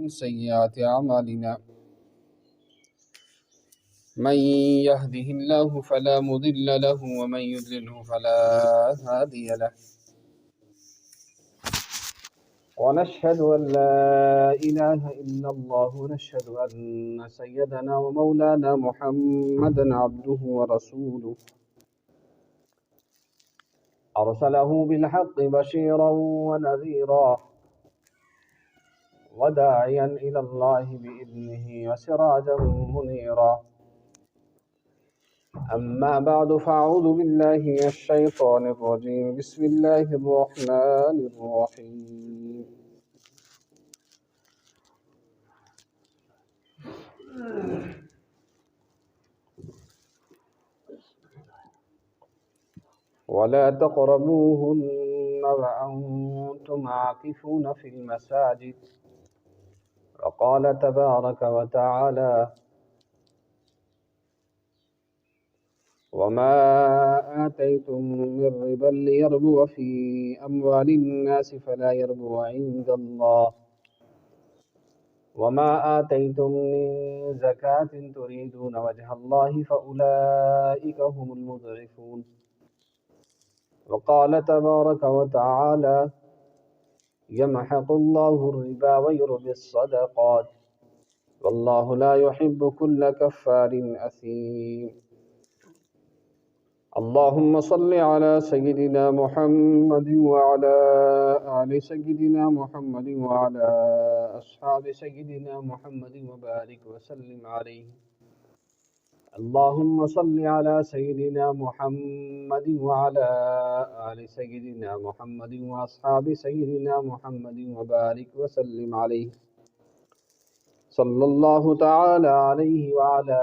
من سيئات أعمالنا من يهده الله فلا مضل له ومن يضلله فلا هادي له ونشهد أن لا إله إلا الله ونشهد أن سيدنا ومولانا محمدا عبده ورسوله أرسله بالحق بشيرا ونذيرا وداعيا إلى الله بإذنه وسراجا منيرا أما بعد فأعوذ بالله من الشيطان الرجيم بسم الله الرحمن الرحيم ولا تقربوهن وأنتم عاكفون في المساجد وقال تبارك وتعالى وما آتيتم من ربا ليربو في أموال الناس فلا يربو عند الله وما آتيتم من زكاة تريدون وجه الله فأولئك هم المضعفون وقال تبارك وتعالى يمحق الله الربا ويربي الصدقات والله لا يحب كل كفار أثيم اللهم صل على سيدنا محمد وعلى آل سيدنا محمد وعلى أصحاب سيدنا محمد وبارك وسلم عليه اللهم صل على سيدنا محمد وعلى آل سيدنا محمد وأصحاب سيدنا محمد وبارك وسلم عليه صلى الله تعالى عليه وعلى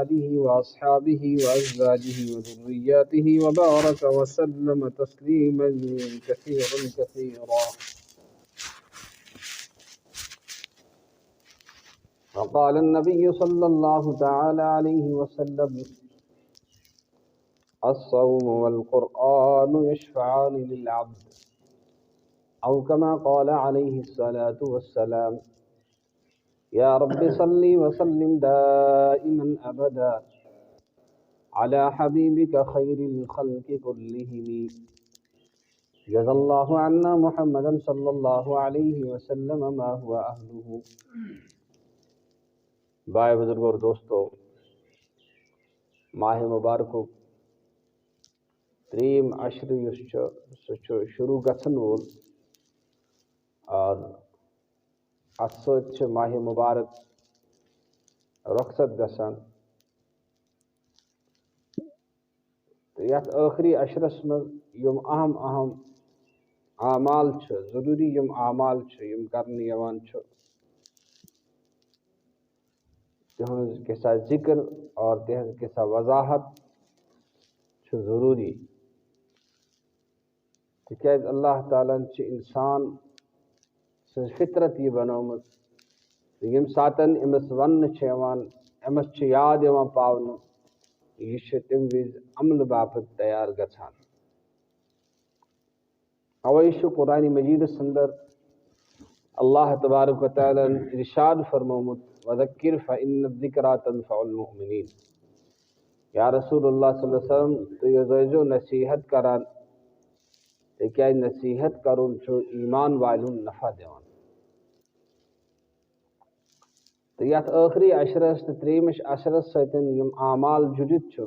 آله وأصحابه وأزواجه وذرياته وبارك وسلم تسليما كثيرا كثيرا وقال النبي صلى الله تعالى عليه وسلم الصوم والقرآن يشفعان للعبد أو كما قال عليه الصلاة والسلام يا رب صل وسلم دائما أبدا على حبيبك خير الخلق كلهم جزا الله عنا محمدا صلى الله عليه وسلم ما هو أهله بھائی بزرگ اور دوستو، ماہ مبارک تریم عشر سہ شروع گھن وول اور ات ست ماہ مبارک رخصت گژھان یتھ آخری عشرس مز یم اہم اہم اعمال ضروری یم اعمال یم کرنے یوان تہذ کیسا ذکر اور تہذ کیسا وضاحت ضروری تکیاز اللہ تعالیٰ انسان سن فطرت یہ بنومت یم ساتن امس ون امس یاد پاؤن یہ تم وز عمل باپت تیار گھان اوے قرآن مجید اندر اللہ تبارک و تعالیٰ ارشاد فرمومت وذکر فإن الذکرى تنفع المؤمنین یا رسول اللہ صلی اللہ علیہ وسلم تو یہ نصیحت کران کیا نصیحت کرن ایمان والن نفع دیوان تو یت آخری عشرس تو تریمش عشرس ستن یم اعمال جڑت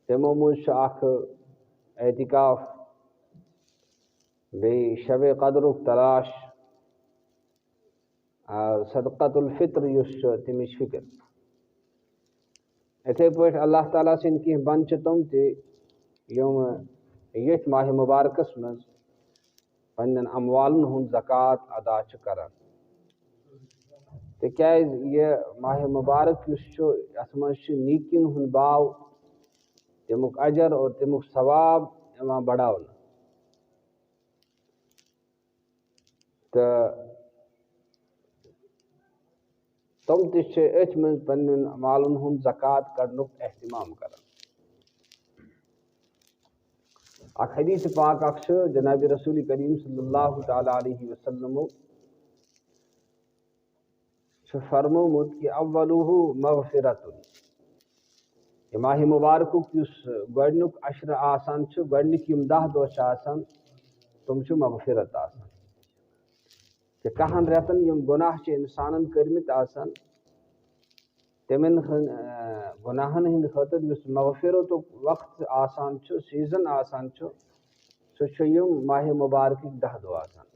تمو مز اخ اعتکاف بی شب قدرک تلاش اور صدقۃ الفطر یس تمچ فکر اتھے پہ اللہ تعالیٰ سن کی بند تم یم یت ماہ مبارکس مز پن اموالن ہند زکوٰۃ ادا کران تکیاز یہ ماہ مبارک ات مز نیکین ہند باو تمیک اجر اور تمیک ثواب بڑھاؤن تو تم ات من پن مالن ہند زکوٰۃ کڑنک اہتمام کران اخ حدیث پاک اخ جناب رسول کریم صلی اللہ تعالی علیہ وسلم فرمومت کہ اولوہ مغفرت یہ ماہ مبارکک یس گۄڈنیُک عشرٕ آسان چھُ گۄڈنِکۍ یِم 10 دۄہ چھِ آسان تِم چھِ مغفرت آسان کہ 10 رٮ۪تن یِم گۄناہ چھِ اِنسانن کٔرمٕتۍ آسان تِمن گۄناہن ہٕنٛدِ خٲطرٕ یُس مغفرتُک وقت آسان چھُ سیٖزن آسان چھُ سُہ چھُ یِم ماہ مبارکٕکۍ 10 دۄہ آسان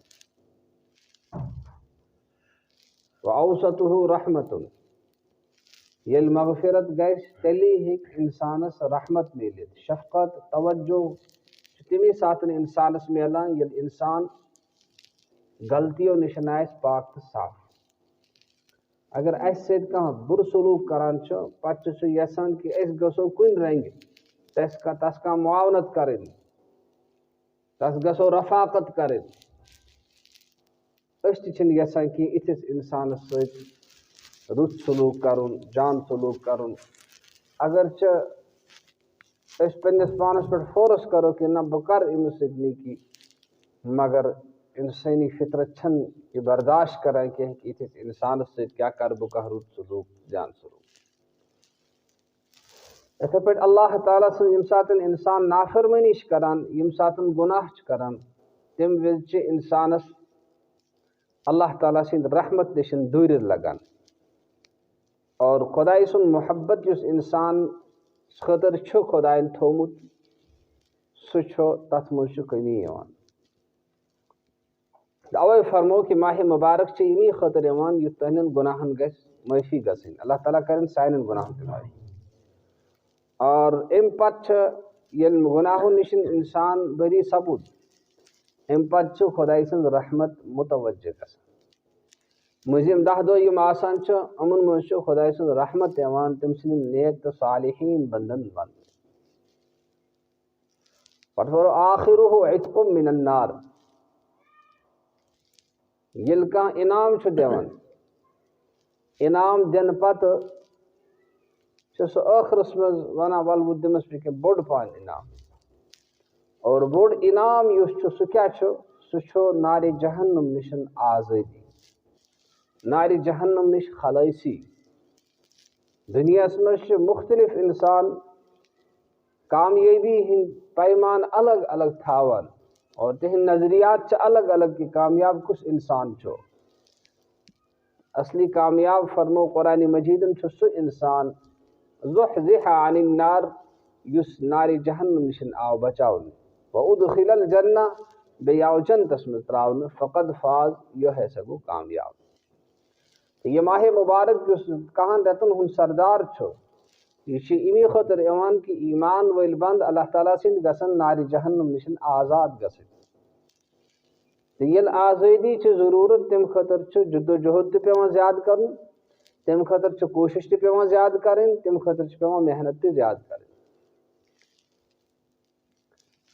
وَأَوْسَطُهُ رحمتُن ییٚلہِ مغفرت گژھِ تیٚلی ہیٚکہِ اِنسانس رحمت میٖلِتھ شفقت توجہ چھُ تمی ساتہٕ اِنسانس میلان ییٚلہِ اِنسان غلطیو نِش آسہِ پاک تہٕ صاف اگر اَسہِ سۭتۍ کانٛہہ بُرٕ سلوٗک کران چھُ پتہٕ چھُ سُہ یژھان کہِ أسۍ گژھو کُنہِ رنگہِ تس کانٛہہ معاونت کرٕنۍ تس گژھو رفاقت کرٕنۍ أسۍ تہِ چھِنہٕ یژھان کینٛہہ یِتھِس اِنسانس سۭتۍ رُت سلوٗک کرُن جان سلوٗک کرُن اگرچہِ أسۍ پننِس پانس پٮ۪ٹھ فورس کرو کہِ نہ بہٕ کرٕ أمِس سۭتۍ نیکی مگر اِنسٲنی فطرت چھنہٕ یہِ برداشت کران کینٛہہ کہِ یِتھِس اِنسانس سۭتۍ کیٛاہ کرٕ بہٕ کانٛہہ رُت سلوٗک جان سلوٗک یِتھے پٲٹھۍ اللہ تعالیٰ سٕنٛز ییٚمہِ ساتہٕ اِنسان نافرمٲنی چھِ کران ییٚمہِ ساتہٕ گۄناہ چھِ کران تمہِ وِزِ چھِ اِنسانس اللہ تعالیٰ سٕنٛدِ رحمت نِش دوٗرِ لگان اور خۄداے سُنٛد محبت یُس اِنسان خٲطرٕ چھُ خۄدایَن تھوٚومُت سُہ چھُ تتھ منٛز چھُ کٔمی یِوان اوے فرمو کہ ماہ مبارک چھِ ییٚمی خٲطرٕ یِوان یُتھ تُہنٛدٮ۪ن گۄناہن گژھِ معٲفی گژھٕنۍ اللہ تعالیٰ کرن سانٮ۪ن گۄناہن تہِ معٲفی اور امہِ پتہٕ چھِ ییٚلہِ گۄناہو نِش اِنسان بٔری سپُد امہِ پتہٕ چھُ خۄداے سٕنٛز رحمت متوجہ گژھان مٔنٛزِم 10 دۄہ یِم آسان چھِ یِمن منٛز چھُ خۄداے سٕنٛز رحمت یِوان تٔمۍ سٕنٛدٮ۪ن نیک تہٕ صالحیٖن بنٛدن وننہٕ پتہٕ فرمو آخرُہ عتق من النار ییٚلہِ کانٛہہ انعام چھُ دِوان انعام دِنہٕ پتہٕ چھُ سُہ ٲخرس منٛز ونان ول بہٕ دِمس بہٕ کینٛہہ بوٚڑ پہن انعام اور بوٚڑ انعام یُس چھُ سُہ کیٛاہ چھُ سُہ چھُ نارِ جہنم نِش آزٲدی نارِ جہنم نِش خلٲصی دُنیاہس منٛز چھِ مختلف اِنسان کامیٲبی ہٕنٛدۍ پیمان الگ الگ تھاوان اور تِہنٛدۍ نظریات چھِ الگ الگ کہ کامیاب کُس اِنسان چھُ اصلی کامیاب فرمو قرآنِ مجیٖدن چھُ سُہ اِنسان زُحزِحَ عن النار یُس نارِ جہنم نِش آو بچاونہٕ وَأُدخِلَ الجنہ بیٚیہِ آو جنتس منٛز ترٛاونہٕ فقد فاز یہِ ہسا گوٚو کامیاب یہِ ماہ مبارک یُس 10 رٮ۪تن ہُنٛد سردار چھُ یہِ چھُ امی خٲطرٕ یِوان کہ ایمان وٲلۍ بنٛد اللہ تعالیٰ سٕنٛدۍ گژھن نارِ جہنم نِش آزاد گژھٕنۍ تہٕ ییٚلہِ آزٲدی چھِ ضروٗرت تمہِ خٲطرٕ چھُ جدوجہد تہِ پیٚوان زیادٕ کرُن تمہِ خٲطرٕ چھِ کوٗشش تہِ پیٚوان زیادٕ کرٕنۍ تمہِ خٲطرٕ چھِ پیٚوان محنت تہِ زیادٕ کرٕنۍ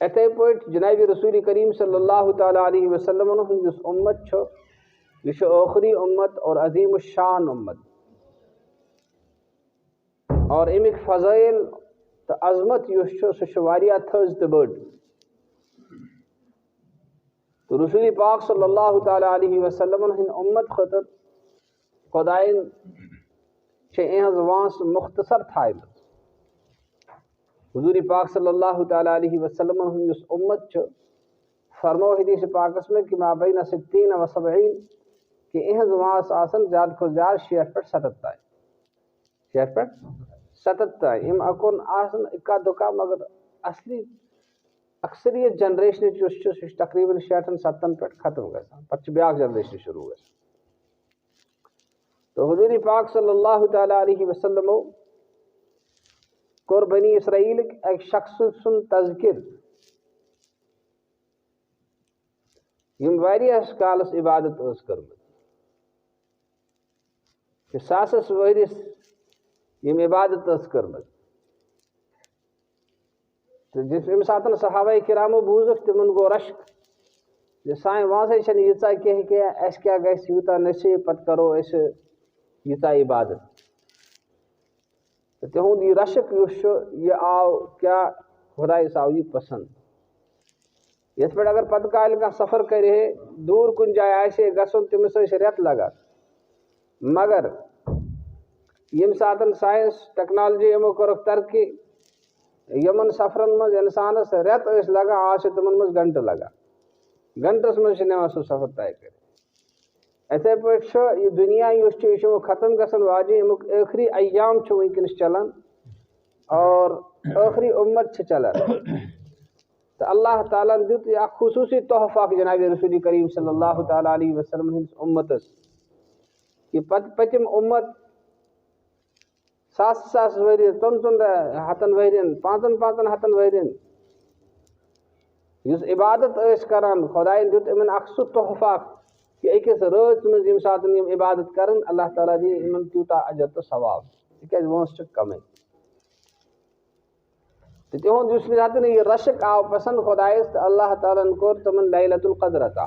یِتھے پٲٹھۍ جنابِ رسول کریم صلی اللہ تعالیٰ علیہ وسلمن ہُنٛد یُس اُمت چھُ یہِ چھُ ٲخری اُمت اور عظیٖم الشان اُمت اور امیِکۍ فضٲیل تہٕ عظمت یُس چھُ سُہ چھُ واریاہ تھٔز تہٕ بٔڑ تہٕ رسول پاک صلی اللہ تعالیٰ علیہ وسلمن ہٕنٛدۍ اُمت خٲطرٕ خۄدایَن چھِ یِہٕنٛز وٲنٛس مختصر تھایمٕژ حضوٗرِ پاک صلی اللہ تعالیٰ علیہ وسلمن ہُنٛد یُس اُمت چھُ فرمو حدیث پاکس میں کہ ما بین 60 و 70 کہ یِہٕنٛز وٲنٛس آسان زیادٕ کھۄتہٕ زیادٕ 60 پٮ۪ٹھ 70 تانۍ 60 پٮ۪ٹھ 70 تانۍ یِم اکُن آسان اِکا دُکا مگر اصلی اکثریت جنریشنٕچ یُس چھُ سُہ چھُ تقریٖباً 60-70 پٮ۪ٹھ ختم گژھان پتہٕ چھِ بیاکھ جنریشن شروٗع گژھان تو حضوٗرِ پاک صلی اللہ تعالیٰ علیہ وسلمو کوٚر بنی اسرائیلٕکۍ اکہِ شخصہٕ سُنٛد تذکِر یِم واریاہس کالس عبادت ٲس کٔرمٕژ کہ ساسس ؤرِس یِم عبادت ٲس کٔرمٕژ تہٕ ییٚمہِ ساتہٕ صحابہ کرامو بوٗزُکھ تِمن گوٚو رشک زِ سانہِ وٲنٛسے چھنہٕ ییٖژاہ کینٛہہ اَسہِ کیٛاہ گژھِ یوٗتاہ نصیٖب پتہٕ کرو أسۍ ییٖژاہ عبادت تہٕ تِہُنٛد یہِ رشک یُس چھُ یہِ آو کیٛاہ خۄدایس آو یہِ پسنٛد یِتھ پٲٹھۍ اگر پتہٕ کالہِ کانٛہہ سفر کرِ ہے دوٗر کُنہِ جایہِ آسہِ ہے گژھُن تٔمِس ٲسۍ رٮ۪تھ لگان مگر یم ساتن سائنس ٹیکنالوجی یمو کورک ترقی یمن سفرن مز انسانس رت اس لگا آج تمن مز گھنٹہ لگا گھنٹس مز نوان سہ سفر طے کر اتھے پہ یہ دنیا یہ ختم گھن واجہ امیک ٲخری ایام ونکس چلان اور ٲخری امت چلان تو اللہ تعالیٰ دیت اخ خصوصی تحفہ جناب رسول کریم صلی اللہ تعالیٰ علیہ وسلم ہندس امتس کہ پتم امت ساس ور ژۄن ہتن ورین پانچن ہتن ورین اس عبادت اس کران خدائن دیت امن اخ سہ تحفہ کہ اکس رات مز یم سات یم عبادت کرن اللہ تعالیٰ دی امن تیوتا اجر تو ثواب تکیاز وونس کمے تو تہند اس سات یہ رشک آو پسند خدائس تو اللہ تعالیٰ کور تمن لیلۃ القدر عطا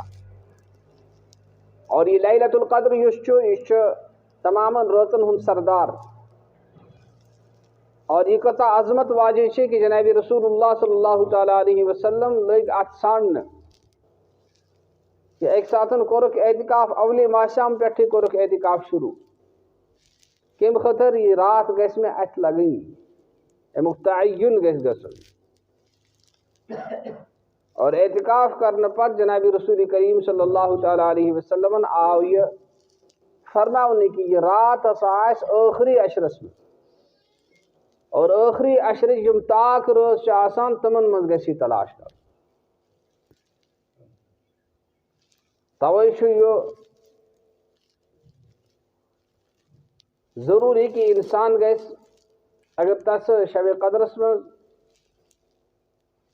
اور یہ لیلۃ القدر یہ تمام راتن ہند سردار اور یہ کتا عظمت واجہ کہ جناب رسول اللہ صلی اللہ تعالیٰ علیہ وسلم لگ ات سان کہ ایک ساتن کورک اعتکاف اولی ماشام پہ کورک اعتکاف شروع کم خطر یہ رات گھس میں ات لگن امیک تعین گھس گژھن اور اعتکاف کرنے پتہ جناب رسول کریم صلی اللہ تعالیٰ علیہ وسلم آو یہ فرماؤن کہ یہ رات ہسا آس ٲخری عشرس میں اور ٲخری عشرچ یم تاک روز آسان تمن مز گژھِ تلاش کر توے یہ ضروری کہ انسان گژھِ اگر تس شب قدرس من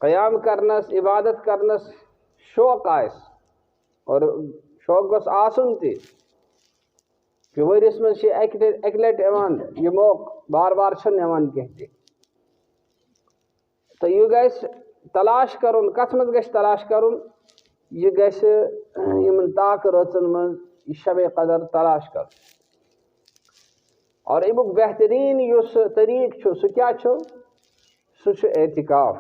قیام کرنس عبادت کرنس شوق آس اور شوق گوس آسن تہ کہ ورس من اکہ لٹ یہ موقع بار بار نوان کی تو یہ گژھِ تلاش کرن کت مز گژھِ تلاش کرن یہ گژھِ یمن تاک راتن من یہ شب قدر تلاش کر اور امیک بہترین اس طریق سہ کیا سہ اعتکاف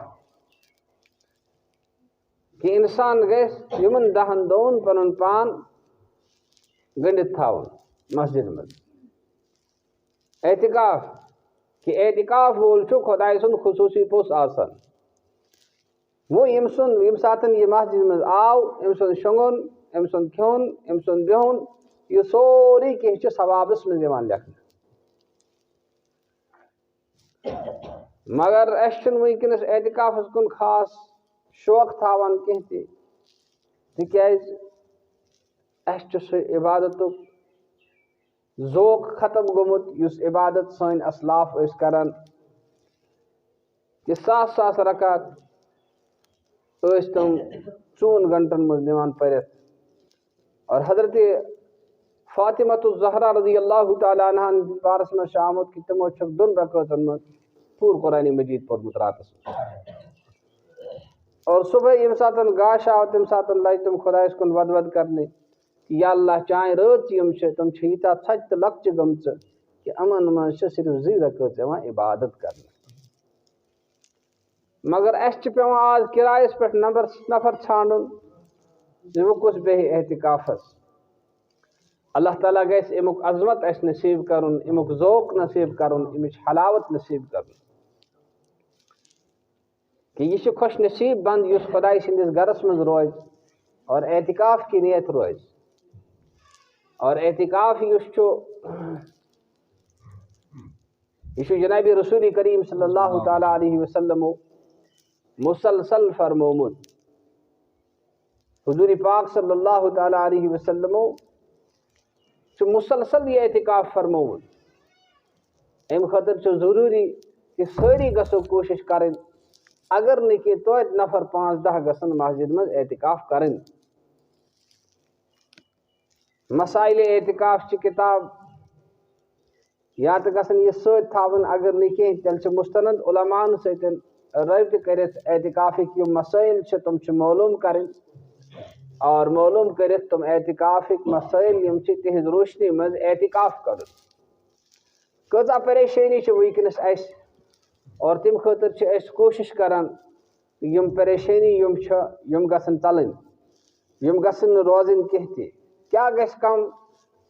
کہ انسان گژھِ یمن 10 دۄہن پنن پان گنڈت تھاون مسجد مز اعتکاف کہ اعتکاف وول خدائے سن خصوصی پوس آسان وہ یم ساتن یہ مسجد مز آو ام سن شونگن ام سن کھیون ام سن بہن یہ سوری کینٛہہ ثوابس مز لکھنہ مگر اس ونکس اعتکافس کن خاص شوق تھاوان کینٛہہ تکیاز اس سہ عبادت ذوق ختم گومت اس عبادت سن اسلاف اس کران کہ ساس رکعت اس تم 4 گھنٹن مز نوان پرت اور حضرت فاطمہ الزہرا رضی اللہ تعالیٰ عنہ بارس میں آمت کہ تمو 2 رکعتن مز پور قرآن مجید پورمت راتس اور صبح یم ساتن گاش آو تم ساتن لج تم خدائس کن ود کرنے کہ یا اللہ چائیں رات یم تم یوتہ ژھچ تو لکچہ گمچ کہ امن من صرف 2 رکعت عبادت کرنے مگر اس پیوان آج کرایس پہ نفر ژھانڈن وہ کس بیہ اعتکافس اللہ تعالیٰ گژھِ امیک عظمت اس نصیب کرن امیک ذوق نصیب کرن امچ حلاوت نصیب کرن کہ یہ خوش نصیب بند اس خدائی سندس گرس مز روز اور اعتکاف کی نیت روز اور اعتکاف یہ جناب رسول کریم صلی اللہ تعالیٰ علیہ وسلم مسلسل فرمومت حضور پاک صلی اللہ تعالیٰ علیہ وسلم مسلسل یہ اعتکاف فرمومت ام خاطر ضروری کہ ساری گھو کوشش کریں اگر نہ کہ توت نفر 5-10 گھن مسجد مز اعتکاف کریں مسائل اعتکاف چہ کتاب یا تو گھن یہ ست تھاون اگر نہ کہ تیل مستند علماء ستن رابطہ کرت اعتکافک یم مسائل تم معلوم کریں اور معلوم کرت تم اعتکافک مسائل یم تہذ روشنی مز اعتکاف کر کۭژاہ پریشانی ونکس اس اور تم خاطر اس کوشش کران یم پریشانی یم گھن ژلن یم گھن روزن کینٛہہ تہِ کیا گژھِ کم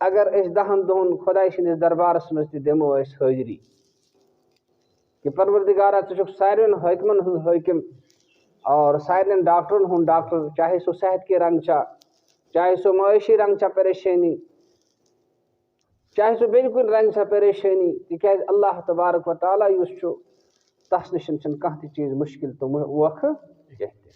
اگر اس 10 دۄہن خۄداے سٕنٛدِس دربارس منٛز تہِ دِمو أسۍ حٲضری کہ پروردگارا ژٕ چھُکھ سارنٕے حٲکمن ہُنٛد حٲکم اور سارنٕے ڈاکٹرن ہُنٛد ڈاکٹر، چاہے سُہ صحت کے رنگ چھا، چاہے سُہ معاشی رنگ چھا پریشانی، چاہے سُہ بیٚیہِ کُنہِ رنگ چھا پریشانی، تِکیٛازِ اللہ تبارک و تعالیٰ یُس چھُ تس نِش چھُنہٕ کانٛہہ تہِ چیٖز مُشکل تہٕ ووکھٕ کینٛہہ تہِ.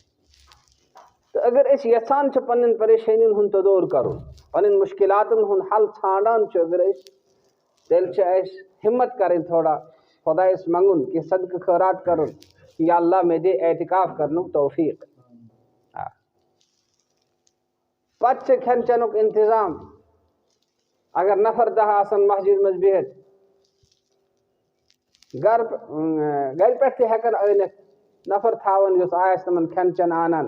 تہٕ اگر أسۍ یژھان چھِ پنٕنٮ۪ن پریشٲنین ہُنٛد تدور کرُن، پنٕنۍ مُشکلاتن ہُنٛد حل ژھانڈان چھِ اگر أسۍ، تیٚلہِ چھِ اَسہِ ہمت کرٕنۍ تھوڑا خۄدایس منگُن کہِ صدقہٕ خٲرات کرُن کہ یا اللہ مےٚ دِ اعتکاف کرنُک توفیق. پتہٕ چھِ کھٮ۪ن چٮ۪نُک انتظام. اگر نفر 10 آسن مسجد منٛز بِہِتھ، گرِ پٮ۪ٹھ تہِ ہٮ۪کن أنِتھ، نفر تھاوان یُس آسہِ تِمن کھٮ۪ن چٮ۪ن انان،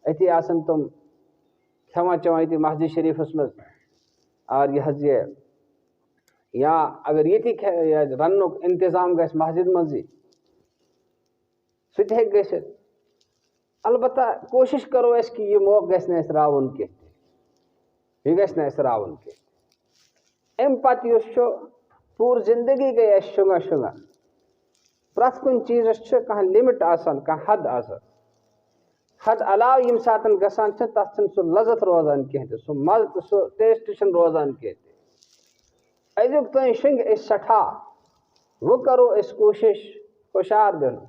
أتی آسن تِم کھٮ۪وان چٮ۪وان ییٚتہِ مسجد شریٖفس منٛز. اور یہِ حظ یہِ یا اگر ییٚتی رننُک انتظام گژھِ مسجد منٛزٕے سُہ تہِ ہیٚکہِ گٔژھِتھ. البتہ کوٗشش کرو أسۍ کہِ یہِ موقعہٕ گژھِ نہٕ اَسہِ راوُن کینٛہہ، یہِ گژھِ نہٕ اَسہِ راوُن کینٛہہ. اَمہِ پتہٕ یُس چھُ پوٗرٕ زندگی گٔے اَسہِ شُنٛگان شُنٛگان. پرٛٮ۪تھ کُنہِ چیٖزس چھِ کانٛہہ لِمٹ آسان، کانٛہہ حد آسان. حد علاوٕ ییٚمہِ ساتہٕ گژھان چھِ تتھ چھُنہٕ سُہ لذت روزان کینٛہہ تہِ، سُہ مزٕ تہٕ سُہ ٹیسٹ چھُنہٕ روزان کینٛہہ تہِ. أزیُک تانۍ شٔنگۍ أسۍ سٮ۪ٹھاہ، وۄنۍ کرو أسۍ کوٗشش ہُشار بیہنُک.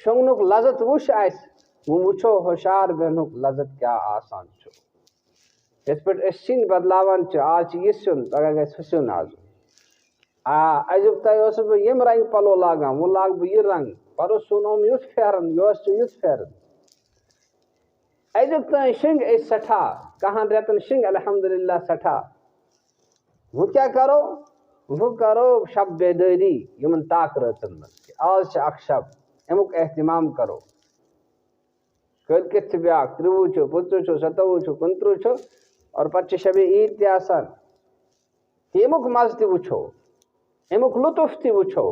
شۄنگنُک لذت وٕچھ اَسہِ، وۄنۍ وٕچھو ہُشار بیہنُک لذت کیٛاہ آسان چھُ. یِتھ پٲٹھۍ أسۍ سِنۍ بدلاوان چھِ، آز چھِ یہِ سیُن پگاہ گژھِ ہُہ سیُن آسُن. أزیُک تانۍ اوسُس بہٕ ییٚمہِ رنگہٕ پلو لاگان، وۄنۍ لاگہٕ بہٕ یہِ رنگ. پرُس سُونوم یُتھ پھیرن، یۄس چھُ یُتھ پھیرن. أزیُک تانۍ شٔنگۍ أسۍ سٮ۪ٹھاہ، 10 رٮ۪تن شٔنگۍ الحمدللہ سٮ۪ٹھاہ. وۄنۍ کیٛاہ کرو؟ وۄنۍ کرو شب بیدٲری یِمن طاق رٲژن منٛز. آز چھِ اکھ شب، امیُک اہتمام کرو. کٲلۍکٮ۪تھ چھِ بیٛاکھ، 23 چھُ، 25 چھُ، 27 چھُ، 29 چھُ، اور پتہٕ چھِ شبِ عیٖد تہِ آسان. امیُک مزٕ تہِ وٕچھو، امیُک لطف تہِ وٕچھو.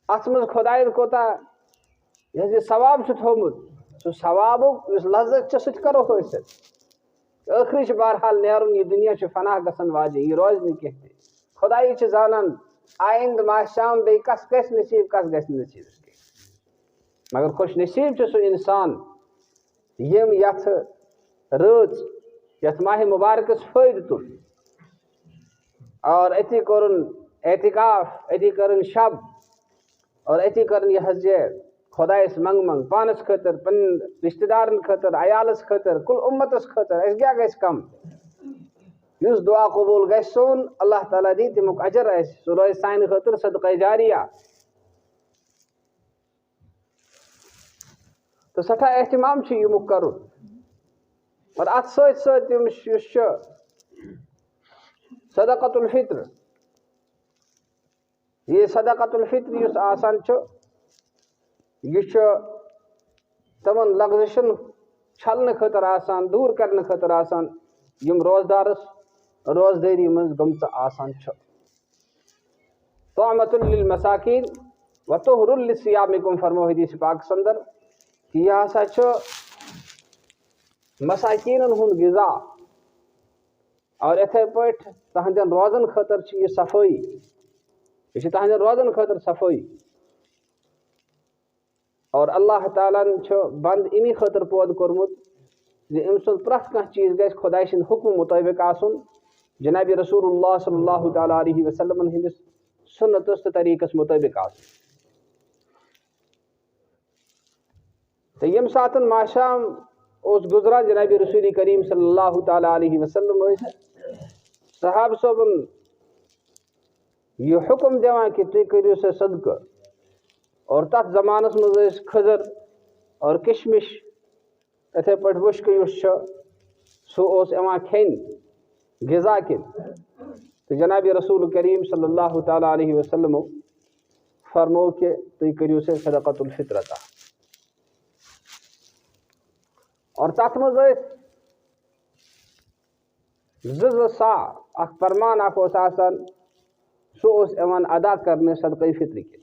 اتھ منٛز خۄداین کوتاہ یہِ حظ یہِ ثواب چھُ تھوٚومُت، سُہ ثوابُک یُس لذت چھُ سُہ تہِ کرو حٲصِل. ٲخری چھُ بہرحال نیرُن، یہِ دُنیا چھُ فنا گژھن واجیٚنۍ، یہِ روزِ نہٕ کینٛہہ تہِ. خۄدایی چھِ زانان آیندٕ ما آسیٛام بیٚیہِ کس گژھِ نصیٖب، کس گژھِ نہٕ نصیٖب. مگر خۄش نصیٖب چھُ سُہ انسان یِم یتھ رٲژ، یتھ ماہِ مُبارکس فٲیدٕ تُل اور أتی کوٚرُن اعتکاف، أتی کٔرٕن شب، اور أتی کٔرٕن یہِ حظ یہِ خۄدایس منٛگ پانس خٲطرٕ، پنٕنٮ۪ن رشتہٕ دارن خٲطرٕ، عیالس خٲطرٕ، کُل اُمتس خٲطرٕ. اَسہِ کیٛاہ گژھِ کم؟ یُس دعا قبوٗل گژھِ سون، اللہ تعالیٰ دی تمیُک اجر اَسہِ، سُہ روزِ سانہِ خٲطرٕ صدقہ جاریہ. تہٕ سٮ۪ٹھاہ احتمام چھُ ییٚمیُک کرُن. اور اتھ سۭتۍ سۭتۍ یُس چھُ صدقۃ الفطر، یہِ صدقۃ الفطر یُس آسان چھُ، یہِ چھُ تِمن لغزشن چھلنہٕ خٲطرٕ آسان، دوٗر کرنہٕ خٲطرٕ آسان یِم روزدارس روزدٲری منٛز گٔمژٕ آسان چھِ. طعمۃ للمساکین وطہر لثیابکم فرمو حدیث پاکس اندر کہ یہِ ہسا چھُ مساکیٖنن ہُنٛد غذا، اور یِتھے پٲٹھۍ تہنٛدٮ۪ن روزن خٲطرٕ چھِ یہِ صفٲیی، یہِ چھِ تہنٛدٮ۪ن روزن خٲطرٕ صفٲیی. اور اللہ تعالیٰ ہن چھُ بنٛد امی خٲطرٕ پٲدٕ کوٚرمُت زِ أمۍ سُنٛد پرٛٮ۪تھ کانٛہہ چیٖز گژھِ خۄداے سٕنٛدِ حُکمہٕ مُطٲبِق آسُن، جنابِ رسول اللہ صلی اللہ تعالیٰ علیہ وسلمن ہٕنٛدِس سُنتس تہٕ طریٖقس مُطٲبِق آسُن. تہٕ ییٚمہِ ساتہٕ ماہ اوس گُزران، جنابِ رسول کریم صلی اللہ تعالیٰ علیہ وسلم ٲسۍ صحابہ صٲبن یہِ حُکم دِوان کہِ تُہۍ کٔرِو سا صدقہٕ. اور تتھ زمانس منٛز ٲسۍ کھٔزٕر اور کشمش، یِتھے پٲٹھۍ وُشکہٕ یُس چھُ سُہ اوس یِوان کھیٚنۍ غذا کِنۍ. تہٕ جنابِ رسول کریم صلی اللہ تعالیٰ علیہ وسلمو فرمو کہِ تُہۍ کٔرِو سا صدقۃ الفطر عطا. اور تتھ منٛز ٲسۍ 2 صاع، اکھ فرمان اکھ اوس آسان، سُہ اوس یِوان ادا کرنہٕ صدقہ فطرٕ کِنۍ.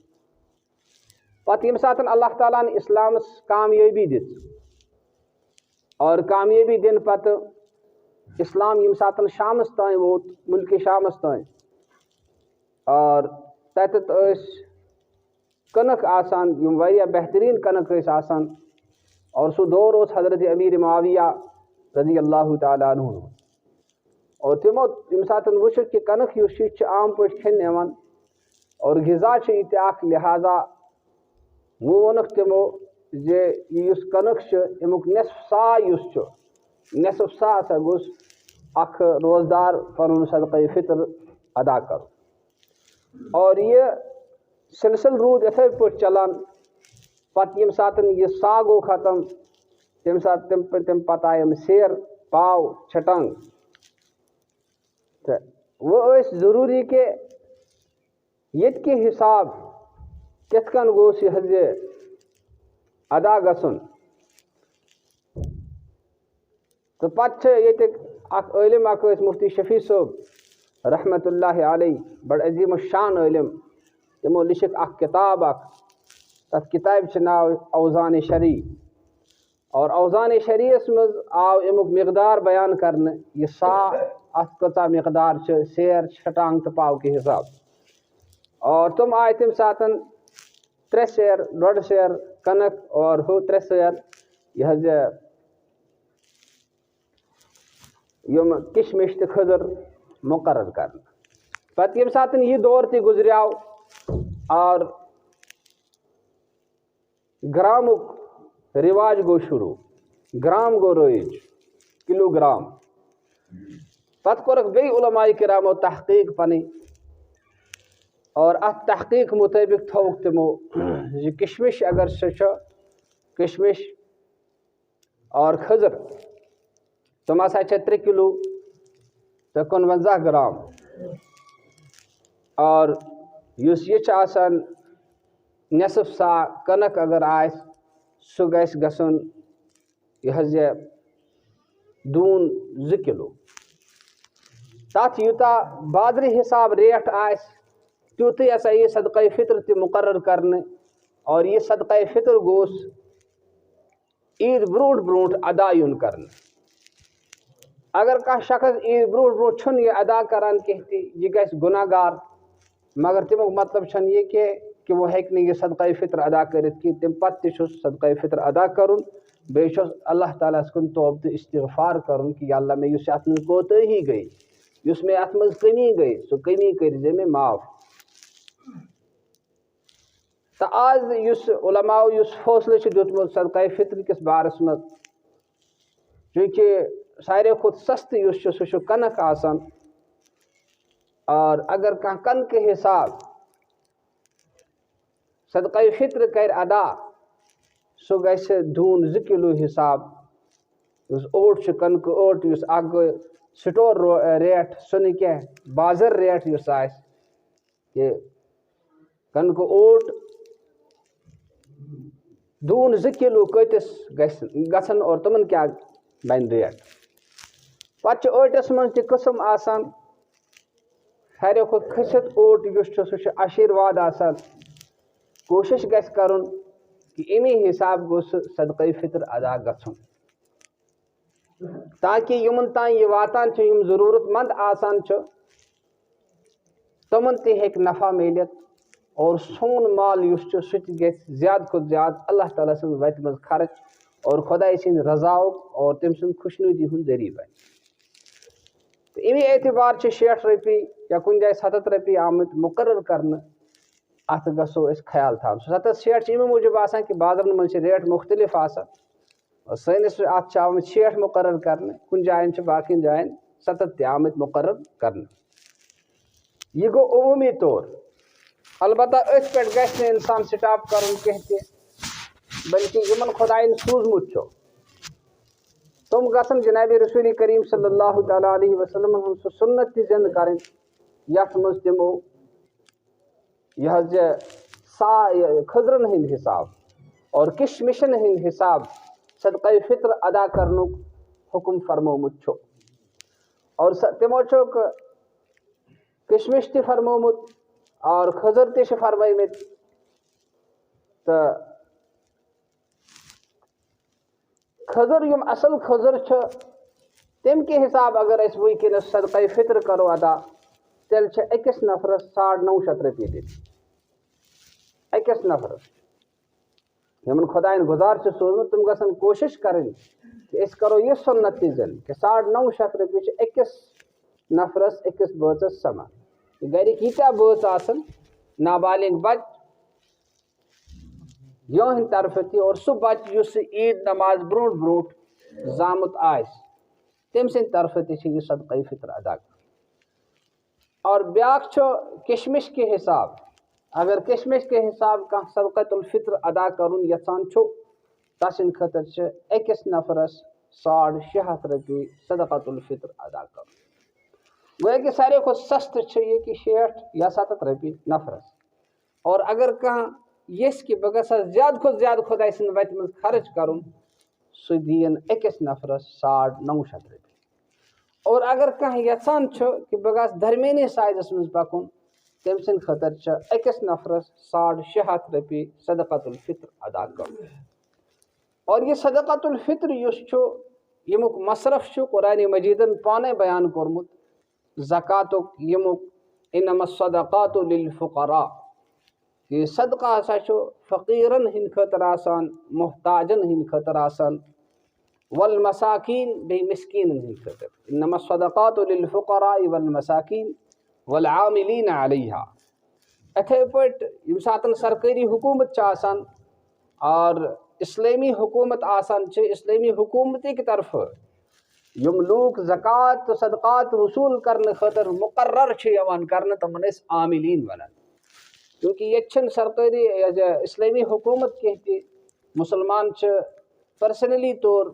پتہٕ ییٚمہِ ساتہٕ اللہ تعالیٰ ہن اسلامس کامیٲبی دِژ، اور کامیٲبی دِنہٕ پتہٕ اسلام یم ساتن شامس تائیں ووت ملک شامس تائیں اور تتت کنک آسان یم واریاہ بہترین کنک ٲسۍ آسان اور سُہ دور اوس حضرت امیر معاویہ رضی اللہ تعالیٰ عنہ اور تمو یم ساتن وچھکھ کہ کنک یُس چھِ عام پٲٹھۍ کھٮ۪نہٕ یِوان اور غذا چھِ یہِ تہِ اکھ لہٰذا وۄنۍ ووٚنکھ تمو زِ یہِ یُس کنک چھِ امیُک نصف سا یُس چھُ نصف سا ہسا گوٚژھ اکھ روزدار پنُن صدقہ فطر ادا کرُن اور یہ سلسل روٗد یِتھَے پٲٹھۍ چلان پتہٕ ییٚمہِ ساتہٕ یہِ سا گوٚو ختم تمہِ ساتہٕ تمہِ پتہٕ آیہِ یِم سیر پاو چھٹنگ تہٕ وۄنۍ ٲسۍ ضروٗری کہ ییٚتہِ کہِ حساب کِتھ کٔنۍ گوٚژھ یہِ حظ یہِ ادا گژھُن تہٕ پتہٕ چھِ ییٚتِکۍ اکھ عٲلم اکھ ٲسۍ مفتی شفیع صٲب رحمتہ اللہ علیہ بڑٕ عظیٖم الشان عٲلم تمو لیٚچھِکھ اکھ کتاب اکھ تتھ کتابہِ چھُ ناو اوزان شرعی اور اوزان شرعیس منٛز آو امیُک مقدار بیان کرنہٕ یہِ سا اتھ کۭژاہ مقدار چھِ سیر چھٹانگ تہٕ پاو کے حساب اور تم آیہِ تمہِ ساتہٕ 3 سیر 1.5 سیر کنک اور ہُہ 3 سیر یہِ حظ یم کشمش تہٕ کھٔزٕر مقرر کرنہٕ پتہٕ ییٚمہِ ساتہٕ یہِ دور تہِ گُزریٛاو اور گرامُک رواج گوٚو شروٗع گرام گوٚو رٲیِج کلوٗ گرام پتہٕ کوٚرکھ بیٚیہِ علماء کرامو تحقیق پنٕنۍ اور اتھ تحقیق مطٲبق تھوٚوُکھ تمو زِ کشمش اگر سُہ چھُ کشمش اور کھٔزٕر تم ہسا چھِ 3 کلوٗ تہٕ 51 گرام اور یُس یہِ چھُ آسان نصف سا کنک اگر آسہِ سُہ گژھِ گژھُن یہِ حظ یہِ دوٗن 2 کلوٗ تتھ یوٗتاہ بازرٕ حساب ریٹ آسہِ تیُتھُے ہسا یہِ صدقہ فطر تہِ مقرر کرنہٕ اور یہِ صدقہ فطر گوٚژھ عیٖد برونٛٹھ برونٛٹھ ادا یُن کرنہٕ اگر کانٛہہ شخص عیٖد برونٛٹھ برونٛٹھ چھُنہٕ یہِ ادا کران کینٛہہ تہِ یہِ گژھِ گُناہ گار مگر تمیُک مطلب چھُنہٕ یہِ کہ وہ ہیٚکہِ نہٕ یہِ صدقہ فطر ادا کٔرِتھ کینٛہہ تمہِ پتہٕ تہِ چھُس صدقہ فطر ادا کرُن بیٚیہِ چھُس اللہ تعالیٰ ہس کُن توبہٕ تہٕ استغفار کرُن کہ یا اللہ مےٚ یُس اتھ منٛز کوتٲہی گٔے یُس مےٚ اتھ منٛز کٔمی گٔے سُہ کٔمی کٔرۍزِ مےٚ معاف تہٕ آز یُس علماء یُس فٲصلہٕ چھُ دیُتمُت صدقہ فطر کِس بارس منٛز چوٗنکہِ ساروی کھۄتہٕ سستہٕ یُس چھُ سُہ چھُ کنک آسان اور اگر کانٛہہ کنکہٕ حساب صدقہ فطر کرِ ادا سُہ گژھِ دوٗن 2 کلوٗ حساب یُس اوٹ چھُ کنکہٕ اوٹ یُس اکھ گوٚو سٹور ریٹ سُہ نہٕ کینٛہہ بازر ریٹ یُس آسہِ کہ کنکہٕ اوٹ دوٗن 2 کلوٗ کۭتِس گژھن اور تمن کیاہ بنہِ ریٹ پتہٕ چھُ ٲٹِس منٛز تہِ قٕسم آسان ساروی کھۄتہٕ کھٔسِتھ اوٹ یُس چھُ سُہ چھُ آشیٖرواد آسان کوٗشش گژھِ کرُن کہ امی حساب گوٚژھ سُہ صدقہ فطر ادا گژھُن تاکہ یِمن تام یہِ واتان چھُ یِم ضروٗرت منٛد آسان چھُ تمن تہِ ہیٚکہِ نفع میٖلِتھ اور سون مال یُس چھُ سُہ تہِ گژھِ زیادٕ کھۄتہٕ زیادٕ اللہ تعالیٰ سٕنٛز وتہِ منٛز خرچ اور خۄداے سٕنٛدِ رضاؤک اور تٔمۍ سٕنٛد خوشنوٗدی ہُنٛد ذٔریعہٕ بنہِ تہٕ امی اعتبار چھِ 60 رۄپیہِ یا کُنہِ جایہِ 70 رۄپیہِ آمٕتۍ مقرر کرنہٕ اتھ گژھو أسۍ خیال تھاوُن 70 60 چھِ امی موٗجوٗب آسان کہ بازرن منٛز چھِ ریٹ مختلف آسان سٲنِس اتھ چھِ آمٕتۍ 60 مقرر کرنہٕ کُنہِ جاین چھِ باقین جاین 70 تہِ آمٕتۍ مقرر کرنہٕ یہ گوٚو عموٗمی طور البتہ أتھۍ پٮ۪ٹھ گژھِ نہٕ انسان سٹاپ کرُن کینٛہہ تہِ بلکہ یِمن خۄدایَن سوٗزمُت چھُ تم گژھن جناب رسول کریم صلی اللہ تعالیٰ علیہ وسلمن ہُنٛد سُہ سُنت تہِ زِندٕ کرٕنۍ یتھ منٛز تِمو یہ حظ یہِ کھٔزرن ہٕنٛدۍ حساب اور کشمشن ہٕنٛدۍ حساب صدقہ فطر ادا کرنُک حکم فرمومُت چھُ اور تمو چھُکھ کشمش تہِ فرمومُت اور کھٔزٕر تہِ چھِ فرمٲومٕتۍ تہٕ کھٔزٕر یِم اصل کھٔزٕر چھِ تم کے حساب اگر اس ونکس صدقہ فطر کرو ادا تیل أکس نفرس 950 رۄپیہِ دِنۍ أکس نفرس یمن خدائن گزار سوزمت تم گژھن کوشش کریں کہ اس کرو یہ سنت تہِ زن کہ 950 رۄپیہِ أکس نفرس أکس بٲژس سمان گرِکۍ ییٖتیاہ بٲژ آسن نابالغ بچہ یہند طرفہٕ تہِ اور سُہ بچہ یُس عید نماز برونٛٹھ برونٛٹھ زامُت آسہِ تٔمۍ سٕنٛدِ طرفہٕ تہِ چھِ یہِ صدقہ فطر ادا کران اور بیاکھ چھُ کشمش کے حساب اگر کشمش کے حساب کانٛہہ صدقۃ الفطر ادا کرُن یژھان چھُ تسٕنٛدِ خٲطرٕ چھِ أکِس نفرس 650 رۄپیہِ صدقۃ الفطر ادا کرُن گویا کہ ساروی کھۄتہٕ سستہٕ چھُ یہِ کہ 60 یا 70 رۄپیہِ نفرس اور اگر کانٛہہ یژھِ کہ بہٕ گژھٕ ہا زیادٕ کھۄتہٕ زیادٕ خۄداے سٕنٛدِ وتہِ منٛز خرچ کرُن سُہ دِیِن أکِس نفرس 950 رۄپیہِ اور اگر کانٛہہ یژھان چھُ کہ بہٕ گژھٕ درمیٲنی سائزس منٛز پکُن تٔمۍ سٕنٛدِ خٲطرٕ چھِ أکِس نفرس 650 رۄپیہِ صدقۃ الفطر ادا کرُن اور یہ صدقۃ الفطر یُس چھُ ییٚمیُک مصرف چھُ قرآنِ مجیدن پانے بیان کوٚرمُت زکاتُک ییٚمیُک انما الصدقات للفقراء کہ صدقہ ہسا چھُ فقیرن ہٕنٛدِ خٲطرٕ آسان محتاجن ہٕنٛدِ خٲطرٕ آسان والمساکین بیٚیہِ مسکیٖنن ہٕنٛدِ خٲطرٕ انما الصدقات للفقراء والمساکین والعاملین علیہا یِتھے پٲٹھۍ ییٚمہِ ساتہٕ سرکٲری حکوٗمت چھِ آسان اور اسلٲمی حکوٗمت آسان چھِ اسلٲمی حکوٗمتٕکۍ طرفہٕ یِم لوٗکھ زکات تہٕ صدقات وصوٗل کرنہٕ خٲطرٕ مقرر چھِ یِوان کرنہٕ تِمن ٲسۍ عاملین ونان کیونکہ ییٚتہِ چھِنہٕ سرکٲری اسلٲمی حکوٗمت کینٛہہ تہِ مُسلمان چھِ پٔرسنلی طور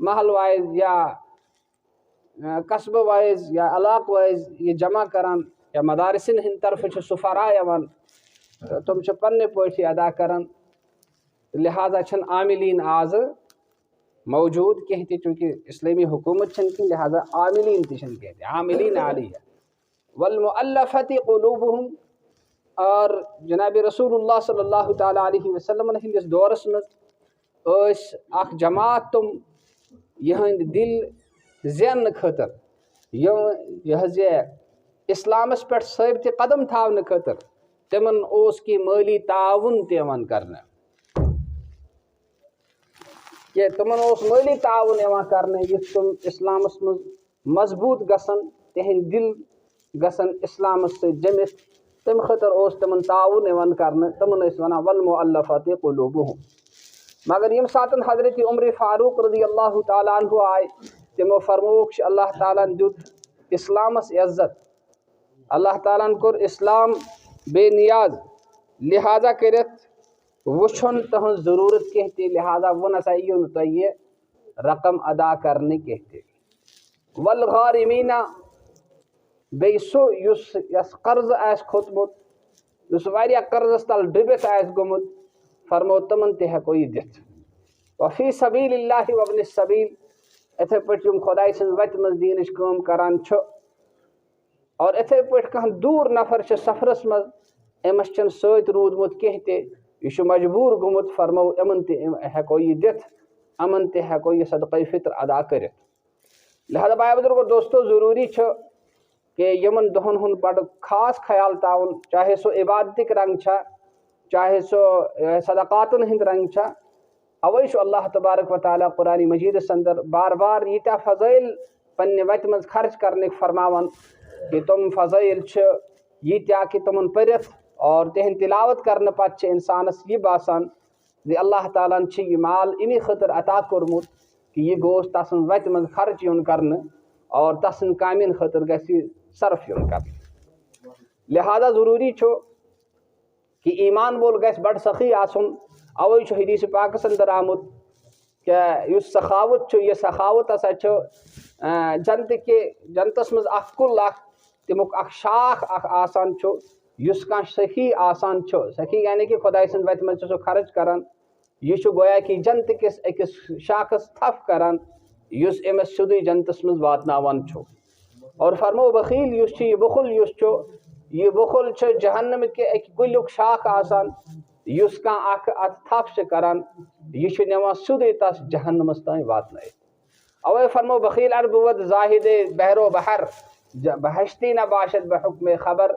محل وائز یا قصبہٕ وائز یا علاقہٕ وائز یہ جمع کران یا مدارسن ہٕنٛدِ طرفہٕ چھِ سفرا یِوان تہٕ تِم چھِ پننہِ پٲٹھۍ ادا کران لہٰذا چھِنہٕ عاملین آزٕ موجود کینٛہہ تہِ چوٗنکہِ اسلٲمی حکوٗمت چھنہٕ کینٛہہ لہٰذا عاملین تہِ چھنہٕ کینٛہہ تہِ عاملین علیہ والمؤلفۃ قلوبہم اور جناب رسول اللہ صلی اللہ تعالیٰ علیہ وسلم ہندس دورس منٛز ٲسۍ اکھ جماعت تِم یِہنٛدۍ دِل زیننہٕ خٲطرٕ یہِ حظ یہِ اسلامس پٮ۪ٹھ ثٲبتہِ قدم تھاونہٕ خٲطرٕ تِمن اوس کینٛہہ مٲلی تعاوُن تہِ یِوان کرنہٕ کہ تِمن اوس مٲلی تعاوُن یِوان کرنہٕ یُتھ تِم اسلامس منٛز مضبوٗط گژھن تِہنٛدۍ دِل گژھن اسلامس سۭتۍ جٔمِتھ تمہِ خٲطرٕ اوس تِمن تعاوُن یِوان کرنہٕ تِمن ٲسۍ ونان والمؤلفۃ قلوبہم مگر ییٚمہِ ساتہٕ حضرت عمر فاروق رضی اللہ تعالیٰ عنہ آے تِمو فرمووُکھ اللہ تعالیٰ ہن دیُت اسلامس عزت اللہ تعالیٰ ہن کوٚر اسلام بے نیاز لہٰذا کٔرِتھ وٕچھُن تٕہٕنٛز ضروٗرت کینٛہہ تہِ لہٰذا وۄنۍ نسا یِیو نہٕ تۄہہِ یہِ رقم ادا کرنہٕ کینٛہہ تہِ والغارمیٖنہ بیٚیہِ سُہ یس قرضہٕ آسہِ کھوٚتمُت یُس واریاہ قرضس تل ڈُبِتھ آسہِ گوٚمُت فرمو تِمن تہِ ہٮ۪کو یہِ دِتھ وفی سبیل اللہ وابن السبیل یِتھے پٲٹھۍ یِم خۄداے سٕنٛزِ وتہِ منٛز دیٖنٕچ کٲم کران چھُ اور یِتھے پٲٹھۍ کانٛہہ دوٗر نفر چھُ سفرس منٛز أمِس چھُنہٕ سۭتۍ روٗدمُت کینٛہہ تہِ یہِ چھُ مجبوٗر گوٚمُت فرمو یِمن تہِ ہٮ۪کو یہِ دِتھ یِمن تہِ ہٮ۪کو یہِ صدقہ فطر ادا کٔرِتھ لہٰذا بھائی بزرگو دوستو ضروٗری چھُ کہ یِمن دۄہن ہُنٛد بڑٕ خاص خیال تھاوُن چاہے سُہ عبادتٕکۍ رنٛگ چھا چاہے سُہ صدقاتن ہٕنٛدۍ رنٛگ چھا اوے چھُ اللہ تبارک و تعالیٰ قرآنِ مجیدس اندر بار بار ییٖتیاہ فضٲیل پننہِ وتہِ منٛز خرچ کرنٕکۍ فرماوان کہ تِم فضٲیل چھِ ییٖتیاہ کہ تِمن پٔرِتھ اور تِہنٛدِ تلاوت کرنہٕ پتہٕ چھِ انسانس یہِ باسان زِ اللہ تعالیٰ ہن چھِ یہِ مال امی خٲطرٕ عطا کوٚرمُت کہ یہِ گوٚژھ تسٕنٛز وتہِ منٛز خرچ یُن کرنہٕ اور تسٕنٛدِ کامٮ۪ن خٲطرٕ گژھِ یہِ صرف یُن کرنہٕ لہٰذا ضروٗری چھُ کہ ایمان وول گژھِ بڑٕ سخی آسُن اوے چھُ حدیث پاکس اندر آمُت کہ یُس سخاوت چھُ یہِ سخاوت ہسا چھُ جنتس منٛز اکھ کُل اکھ تمیُک اکھ شاخ اکھ آسان چھُ یُس کانٛہہ سخی آسان چھُ سخی یعنی کہ خۄداے سٕنٛدِ وتہِ منٛز چھُ سُہ خرچ کران یہِ چھُ گویا کہ جنتہٕ کِس أکِس شاخس تھپھ کران یُس أمِس سیٚودُے جنتس منٛز واتناوان چھُ اور فرمو بخیل یُس چھُ یہِ بخل یُس چھُ یہِ بخل چھُ جہنم کہِ اکہِ کُلیُک شاخ آسان یُس کانٛہہ اکھ اتھ تھپھ چھُ کران یہِ چھُ نِوان سیٚودُے تس جہنمس تام واتنٲیِتھ اوے فرمو بخیل اربود زاہد بحر و بحر بہشتی نہ باشد بحکم خبر.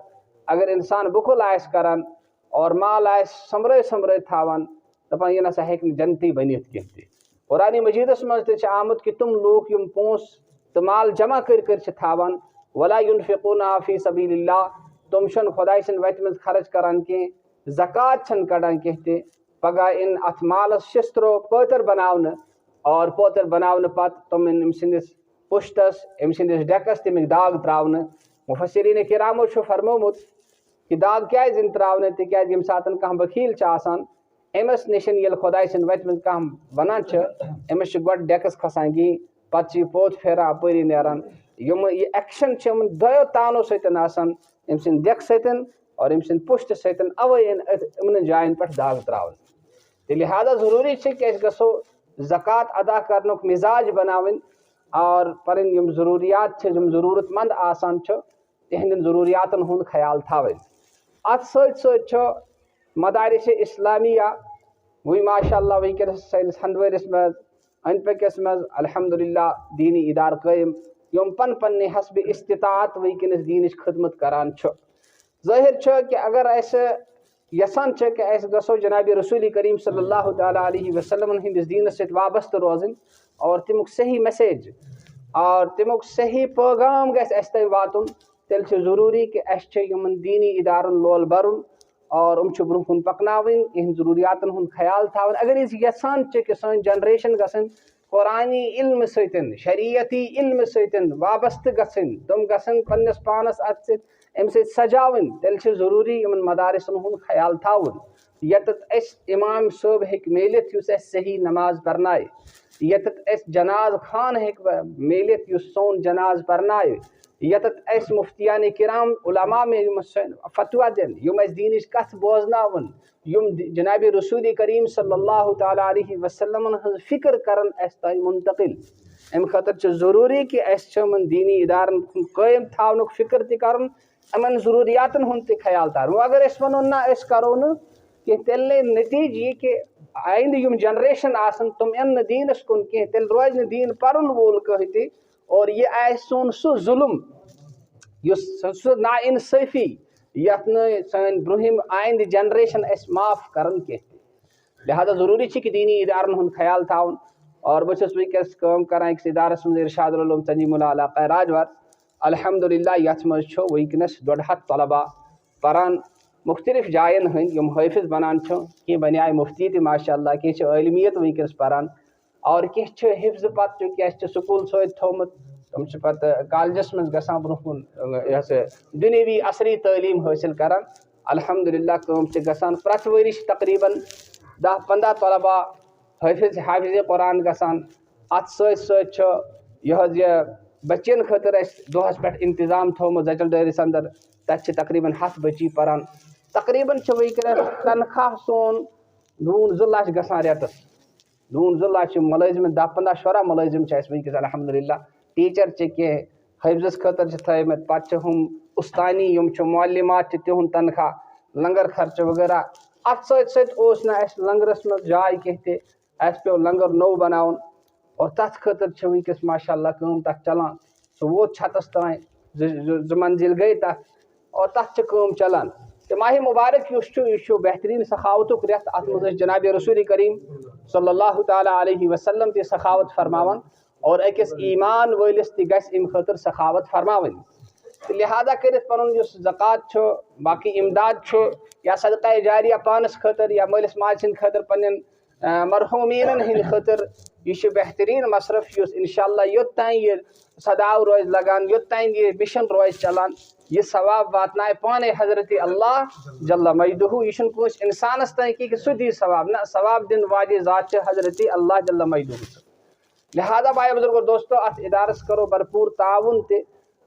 اگر انسان بخل آس کران اور مال آس سمرے سمرے تھاوان دپان یہ نسا ہیک جنتی بنیت کینہ تہ. قرآن مجیدس مز تہ آمت کہ تم لوگ یم پونس تو مال جمع کر تھاوان ولا ينفقون فی سبیل اللہ تم چھن خدائی سن وتہ مز خرچ کران کی زکات چھن کڑان کی تہ. پگہ ان ات مالس شسترو پوتر بناون اور پوتر بناون پت تم ام سندس پشتس ام سندس ڈیکس تمیک داغ تراون. مفسرین کرامو چھ فرمومت کہ داغ کیاز ان تراون تکیاز یم ساتن کانٛہہ بخیل چھ آسان امس نشن یل خدائی سن وتہ مز کانٛہہ ونان چھ امس چھ گۄڈٕ ڈیکس کھسان گی پتہ چھ پوت پھیران اپٲری نیران. یم یہ ایکشن چھ یمن دۄیو تانو سۭتۍ آسان ام سند ڈیک سۭتۍ اور ام سند پشت سۭتۍ اوے یمن جائن پہ داغ تراون. لہذا ضروری چھ کہ اس گژھو زکات ادا کرنک مزاج بناون اور پن یم ضروریات چھ یم ضرورت مند آسان چھ تہندین ضروریاتن ہند خیال تھاون. ات ست مدارس اسلامیہ وی ماشاء اللہ ونکس سنس ہندورس مز ان پکس مز الحمدللہ دینی ادارہ قائم یم پن حسب استطاعت ونکس دینچ خدمت کران چھ. ظاہر چھ کہ اگر اس یسان چھ کہ اس گژھو جناب رسول کریم صلی اللہ تعالی علیہ وسلم ہندس دینس ست وابستہ روزن اور تمیک صحیح میسیج اور تمیک صحیح پیغام گژھِ اس تام واتن تیل چھ ضروری کہ اس چھ یمن دینی ادارن لول برن اور ام چھ برون کن پکناون ان ضروریاتن ہند خیال تھاون. اگر اس یسان چھ کہ سن جنریشن گژھن قرآنی علم ستن شریعتی علم ستن وابستہ گژھن تم گژھن پنس پانس ات ست ام ست سجاون تیل چھ ضروری یمن مدارسن ہند خیال تھاون یتت اس امام صٲب ہیک میلت یس اس صحیح نماز پرنائے یتت اس جناز خان ہیک میلت یس سون جناز پرنائے یتت اس مفتیان کرام علماء میں فتویٰ دن یم اس دینچ کت بوزناون یم جناب رسول کریم صلی اللہ تعالی علیہ وسلم ہز فکر کرن اس تام منتقل. ام خاطر چھ ضروری کہ اس چمن دینی ادارن قائم تھاونک فکر تہ کرن امن ضروریاتن ہند تہ خیال تھاون. اگر اس ونو نہ اس کرو نا کہ تیل نتیج یہ کہ آئند یم جنریشن آسن تم ان دینس کن کی تیل روز نا دین پرن وول کہیں تہ اور یہ آئے سون سہ ظلم یس سہ نا انصافی یت سن برہم آئند جنریشن اس معاف کرن کی. لہذا ضروری چھ کہ دینی ادارن ہند خیال تھاون. اور بس ونکس کام کران اکس ادارس مز ارشاد العلوم تنظیم العلاقہ راجوار الحمدللہ یت مز ونکس 150 طلبہ پران مختلف جائن ہند یم حافظ بنان کی بنائے مفتی تہ ماشاء اللہ کی عالمیت ونکس پران اور کی حفظ پتہ چونکہ سکول ست تھومت تم پتہ کالجس مز گژھان برون کن دنیوی عصری تعلیم حاصل کران. الحمدللہ کم گژھان پرت ورش تقریباً 10-15 طلبہ حافظ قرآن گژھان. ات ست یہ بچین خاطر اس دہس پہ انتظام تھومت زچل ڈیرس اندر تت تقریباً 10 بچی پران. تقریباً ونکس تنخواہ سون 2 لچھ گژھان ریتس 2 لچھ ملازم 10-15 ملازم ونکس الحمدللہ. ٹیچر کی حفظس خاطر تھمت پتہ ہم استانی یم معلمات تہند تنخواہ لنگر خرچہ وغیرہ. ات ست نا اس لنگرس مز جائے کی اس پیو لنگر نو بناون اور تت خاطر ونکس ماشاء اللہ کم تک چلان. سہ ووت چھتس تان 2 منزل گئی تک اور تت کم چلان. تو ماہ مبارک یہ بہترین سخاوتک ریت ات مز جناب رسول کریم صلی اللہ تعالی علیہ وسلم تہ سخاوت فرماون اور اکس ایمان ولس تہ گژھِ ام خاطر سخاوت فرماون. لہذا کرت پن اس زکات باقی امداد یا صدقہ جاریہ پانس خاطر یا مالس ماج سند خاطر پن مرحومین ہند خاطر یہ بہترین مصرف اس انشاءاللہ یوت تین یہ صداو روز لگان یوت تین یہ مشن روز چلان یہ ثواب واتنائے پانے حضرت اللہ جل مجدہ. یہ کس انسانس تین کہ سہ دی ثواب نہ ثواب دن واجہ ذات حضرت اللہ جل مجدہ. لہذا بھائی بزرگو دوستو ات ادارس کرو بھرپور تعاون تہ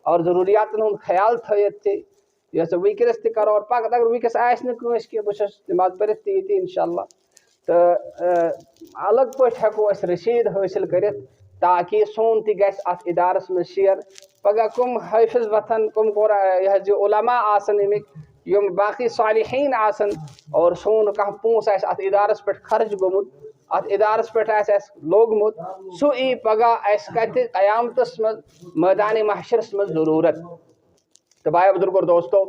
اور ضروریاتن ہند خیال تھیت تہ یہ ونکس تہ کرو اور پگہ اگر ونکس آس نس کی بس نماز پڑھت تہ انشاءاللہ تو الگ پہ ہیکو اس رسید حاصل کرت تاکہ سون تہ گژھِ ات ادارس مز شیر. پگہ کم حافظ وتھن کم یہ علماء آسن امک یم باقی صالحین آسن اور سون کھانا پونس آس ات ادارس پہ خرچ گومت ات ادارس پہ لوگمت سہ ای پگہ اس کت قیامتس مز میدان محشرس مز ضرورت تو بھائی بزرگ دوستو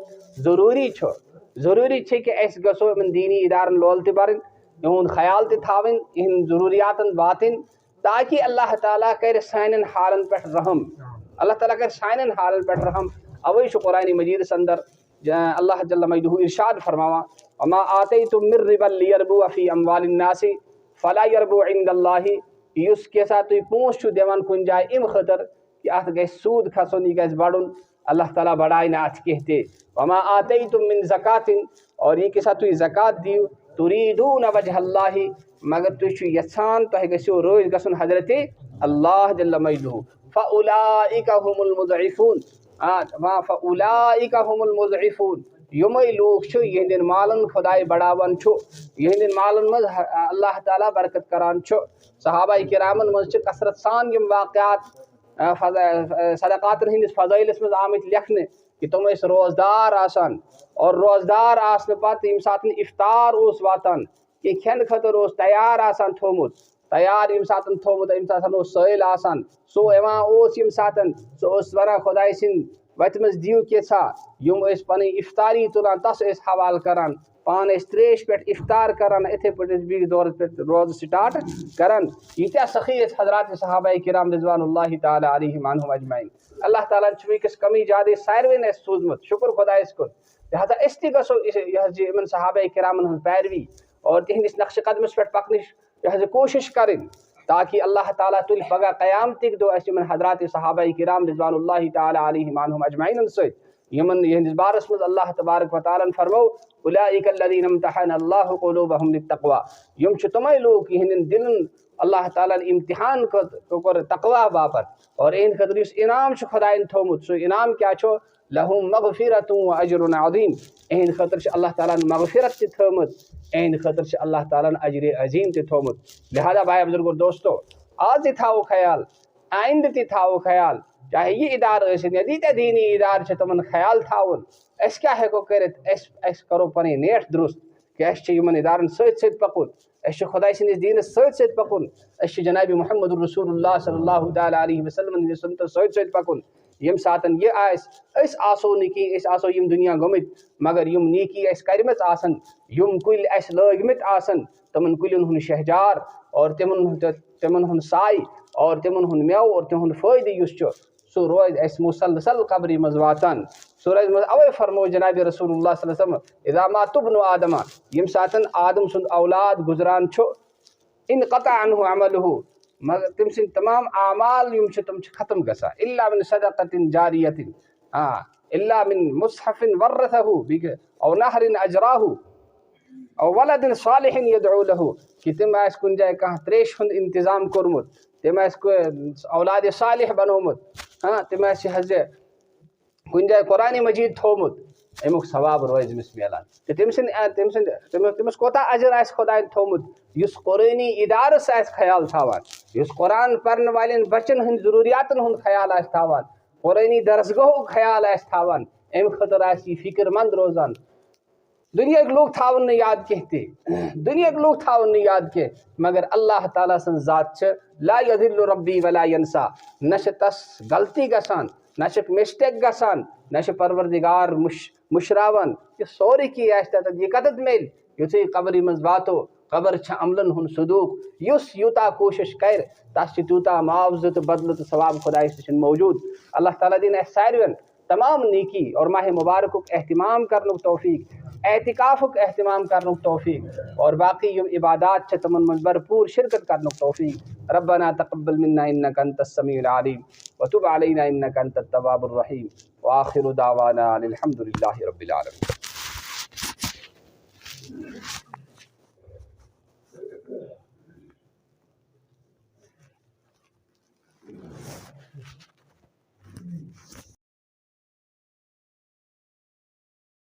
ضروری کہ اس گسو ان دینی ادارن لول تہ برن یہند خیال تہ تھاون یہند ضروریاتن واتن تاکہ اللہ تعالیٰ کر سانن حالن پہ رحم اللہ تعالیٰ کر سانن حالن پہ رحم اوے قرآن مجید اندر اللہ جل مجدہ ارشاد فرماوا وما آتیتم من ربا لیربو فی اموال الناس فلا یربو عند اللہ اس کے ساتھ تھی پونس چھو دیوان کن جائے ام خطر کہ ات گئی سود کھسن یہ گئی بڑھن اللہ تعالیٰ بڑھائے نہ ات کہتے وما آتیتم من زکات اور یہ کے ساتھ تھی زکات دیو تریدون وجہ اللہ مگر تھی چھو یسان تہ گسو روز گسن حضرت اللہ جل مجدہ فاولئک هم المضعفون فاولئک هم المضعفون یمے لوگ چھ یہندن مالن خدائے بڑھاون چھ یہندن مالن مز اللہ تعالیٰ برکت کران چھ صحابہ کرامن مز چھ کثرت سان یم واقعات صدقات ہندس فضائلس مز آمت لکھنے کہ تم اس روزدار آسان اور روزدار آسن پتہ یم سات افطار اس واتان کہ کھین خطر اس تیار آسان تھومت تیار یم ساتن تھومت یم ساتن اس سائل آسان سو ایوان اس یم ساتن سو اس ورا خدای سن وت مز دیو کیسا یم اس پن افطاری تلان تس اس حوال کران پان اس تریش پہ افطار کران اتھے پہ بیس دور پہ روز سٹارٹ کران یہ سخی اس حضرات صحابہ کرام رضوان اللہ تعالی علیہم عنہم اجمعین اللہ تعالیٰ چھ کمی زیادہ ساروین اس سوزمت شکر خدا اس کن لہذا اس تہ گسو ان صحابہ کرامن ہن پیروی اور تہندس نقش قدمس پہ پکنش کوشش کریں تاکہ اللہ تعالیٰ تل پگہ قیامتک دو اس من حضرات صحابہ کرام رضوان اللہ تعالی علیہم عنہم اجمعین ست یمن یہندس بارس مز اللہ تبارک و تعالیٰ فرمو اولئک الذین امتحن اللہ قلوبہم للتقوی یم چھ تمے لوگ یہندن دلن اللہ تعالیٰ امتحان کر تقوی باپت اور ان خاطر اس انعام چھ خدائن تھومت سو انعام کیا چھو لہم مغفرت و اجر عظیم ان خاطر چھ اللہ تعالیٰ مغفرت تہ تھومت ان خاطر چھ اللہ تعالیٰ اجر عظیم تہ تھومت لہذا بھائی بزرگو دوستو آج تہ تھاو خیال آئندہ تہ تھاو خیال چاہے یہ ادار ٲسِن یا تیٖتیاہ دینی ادار چھ تمن خیال تھاون اس کیا ہیکو کرت اس کرو پنٕنۍ نیٹ درست کہ اس چھ یمن ادارن ست پکن اس چھ خداے سندس دینس ست پکن اس چھ جناب محمد رسول اللہ صلی اللہ تعالی علیہ وسلم ہندس سنت ست پکن یم ساتن یہ اس آسو نکی اس آسو یم دنیا گمت مگر یم نیکی اس کرمت آسن یم کل اس لگمت آسن تمن کلن ہن شہجار اور تمن ہن سائی اور تمن ہن میو اور تمن فائدہ یس چھ سو روز اس مسلسل قبری مز واتان سو روز مز اوے فرمو جناب رسول اللہ صلی اللہ علیہ وسلم اذا مات ابن آدم یم ساتن آدم سند اولاد گزران چھ انقطع عنہ عمله مگر تم سن تمام اعمال یم چھ تم چھ ختم گسا الا من صدقۃ جاریۃ الا من مصحف ورثه او نهر اجراه او ولد صالح يدعو له کہ تم اس کن جائے کہاں تریش ہند انتظام کورمت تم اس کو اولاد صالح بنومت تم اس حض کن جائے قرآن مجید تھومت امیک ثواب روز امس ملان تمس کوتا اجر آس خدائن تھومت اس قرآنی ادارس آس خیال تھاوان اس قرآن پرن والن بچن ہند ضروریاتن ہند خیال آس تھاوان قرآنی درسگاہ خیال آس تھاوان ام خاطر آس یہ فکر مند روزان دنیا کے لوگ تھاون یاد کہتے دنیا کے لوگ تھاون یاد کہ مگر اللہ تعالیٰ سن ذات چھ لا یذل ربی ولا ینسا نہ تس غلطی گسان نہ مسٹیک گسان نہ پروردگار مشراون یہ سوری کی یہ کتت میل یتھے قبر مز واتو قبر چھ عملن ہن صدوق یس یوتا کوشش کر تس تیوتا معاوضہ تو بدلہ تو ثواب خدائے نش موجود اللہ تعالیٰ دین اس ساروین تمام نیکی اور ماہ مبارک اہتمام کرنے توفیق اعتکاف اہتمام کرنے توفیق اور باقی یم عبادات چھ تمن من بھرپور شرکت کرنے توفیق ربنا تقبل منا انك انت السميع العليم وتب علينا انك انت التواب الرحيم واخر دعوانا الحمد لله رب العالمين.